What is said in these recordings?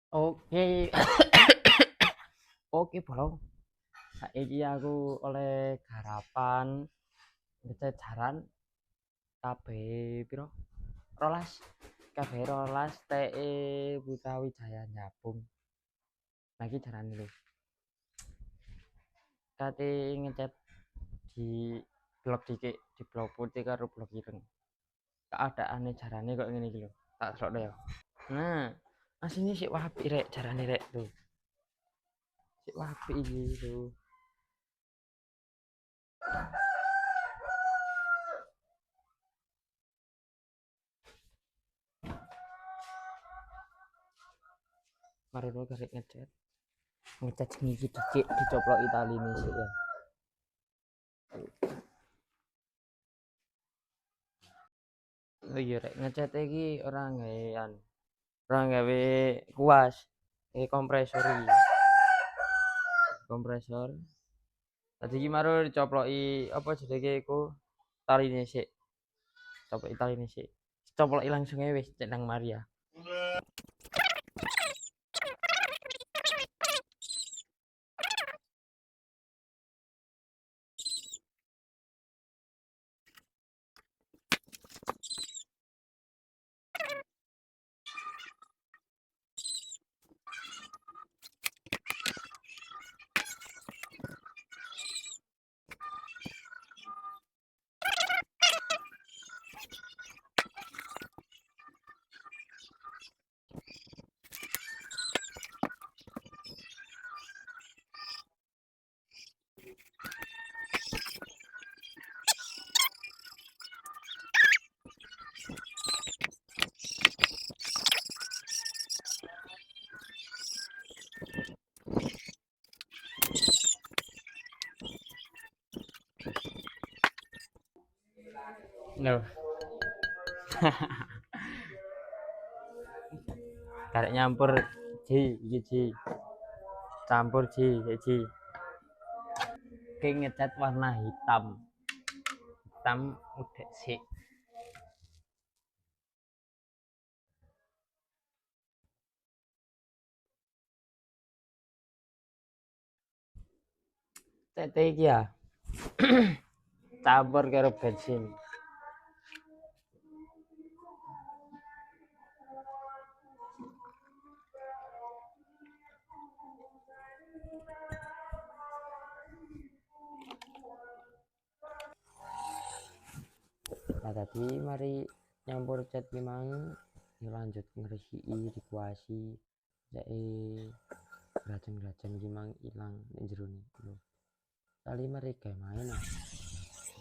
Oke, oke bro. Saiki aku oleh garapan ngecat jaran kabeh piro? Rolas. Kabeh rolas TE Putra Wijaya Nyabung. Lagi jarane lho. Kate ngecat di blok dikit, di blok putih karo blok ireng. Keadaane jarane kok ngene iki lho. Tak delokno ya. Nah, asine sik wapi rek jarane rek tuh. Sik wapi iki tuh. Marono karek ngecat ngiki dikit dicoplok italine sik ya. Oh iya rek ngecat iki ora gawe kuas. Iki kompresor. Tadi iki maro dicoploki apa jenenge iku taline sik. Coploki taline sik. Coploki langsung ae wis cek nang mari ya. No. Karek nyampur iki ji. Campur ji. Ki ngecat warna hitam. Hitam udah sik. Tete iki ya. Campur karo bensin. Nah tadi mari nyampur cat gimang lanjut ngresiki dikuasi jadi racun-racun gimang ilang nek jero lho. Kali mari gawe main ah.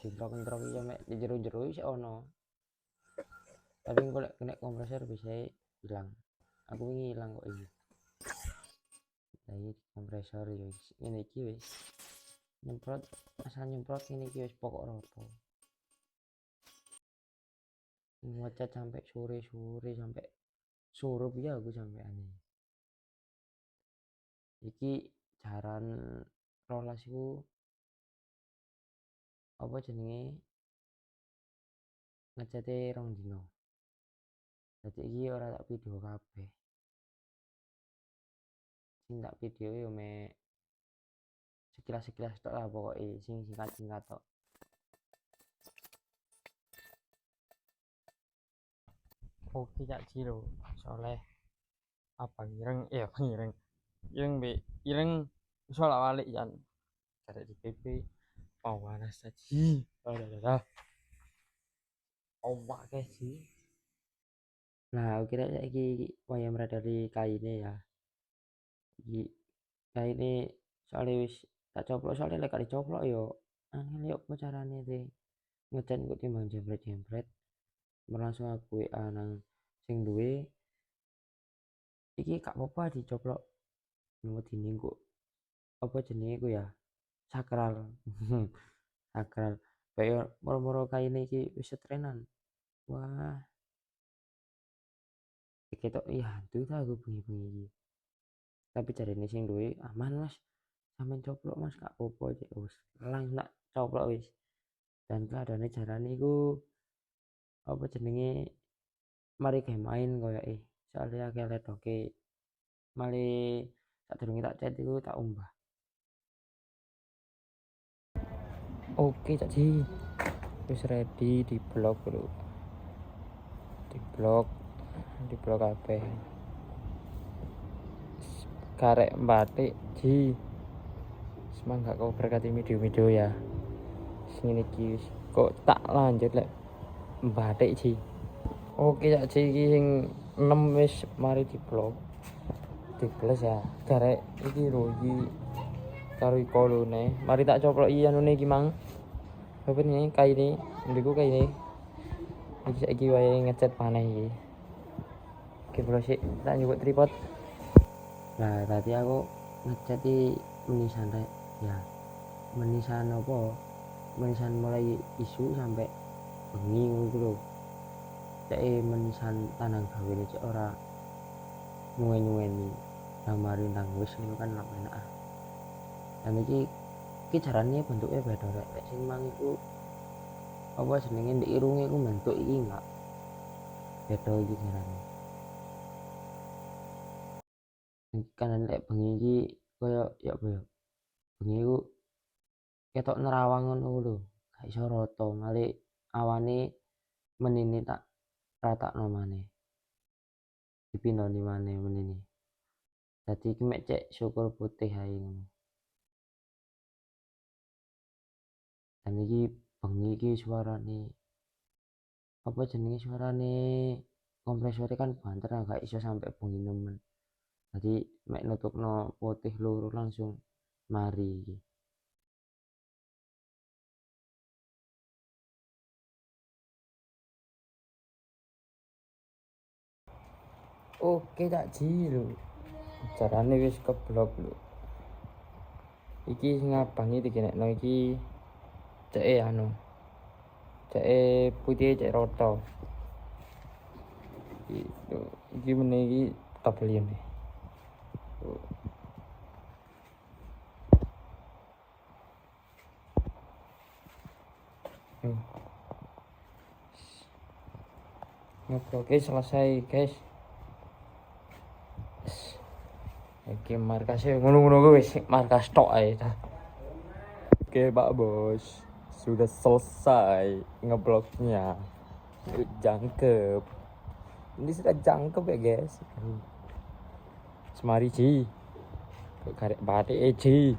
Ditrok-trok iki mek di jero-jero isih ono. Tapi golek kena kompresor bisa hilang. Aku wingi hilang kok iki. Jadi kompresor ya ngene iki wis. Nyemprot asal nyemprot ngene iki wis pokok roto. Ngecat sampai sore-sore sampai surup ya aku sampai aneh. Iki jaran rolas iku apa jenenge ngecate rong dino. Dadi iki ora tak video kabeh. Sing tak video yo mek sekilas-sekilas tok lah pokoke sing singkat-singkat tok. Oke Cak Jiro, soleh apa ireng ireng ireng be ireng solak balik jan ada di PP panas tadi ada ombak guys sih. Nah aku kira saiki wayang dari kaine ya iki kaine soalnya wis tak coplok soalnya lek dicoplok yo angel yo apa carane deh ngecat kok timbang jempret-jempret langsung aku WA nang sing duwe iki gak apa-apa dicoplok wedine kok apa jenenge ku ya sakral sakral kayak moro-moro kaine iki wis setrenan wah ketok iya hantu ta aku bengi-bengi iki tapi jarine sing duwe aman mas sampean coplok mas gak apa-apa cek wis langsung tak coplok wis dan keadaane jarane iku apa jenenge mari gawe main koyo soalnya akeh letoke Male sadurunge tak chat iku tak umbah. Oke Cak Ji, wis ready di blog bro. Di blog kabeh. Karek batik Ji. Semoga kau berkati video-video ya. Sing iki kok tak lanjut lek batik Ji. Oke Cak Ji iki sing 6 wis mari di blog. Di plus ya. Karek iki lho iki karo ikolone. Mari tak coploki anune iki mang. Apa nih kaine? Ndiku kaine. Iki saiki wae ngecat maneh iki. Oke bro sik tak nyebut tripod. Nah, tadi aku ngecat di menisan ya. Menisan apa? Menisan mulai isu sampai bengi ngono lho. Cek menisan tanang gawene cek ora nyuwen-nyuweni. Namari nang wis ngono kan lak enak. Dan iki carane bentuknya beda rek. Sing mang iku apa jenenge ndek irunge iku bentuk iki enggak. Beda iki carane. Kanan lek bengi iki koyo ya apa ya? Bengi iku ketok nerawang ngono lho. Gak iso rata, male awane menini tak ratakno maneh. Dipinoni maneh menini. Dadi iki mek cek syukur putih ae ngono. Dan iki bengi iki suarane apa jenenge suarane kompresore kan banter gak iso sampai bengi nemen. Jadi mek nutupno putih loro langsung mari iki. Oke Cak Ji lho. Carane wis keblok lho. Iki sing abangi dikenekno iki ceke anu. Ceke putih cek rata. Iki meneh iki tak beli nih. Oke selesai guys. Oke markasnya ngono-ngono wis markas tok ae dah. Oke Pak Bos, sudah selesai ngebloknya. Jangkep. Ini sudah jangkep ya guys. Semari Ji. Karek batik Ji.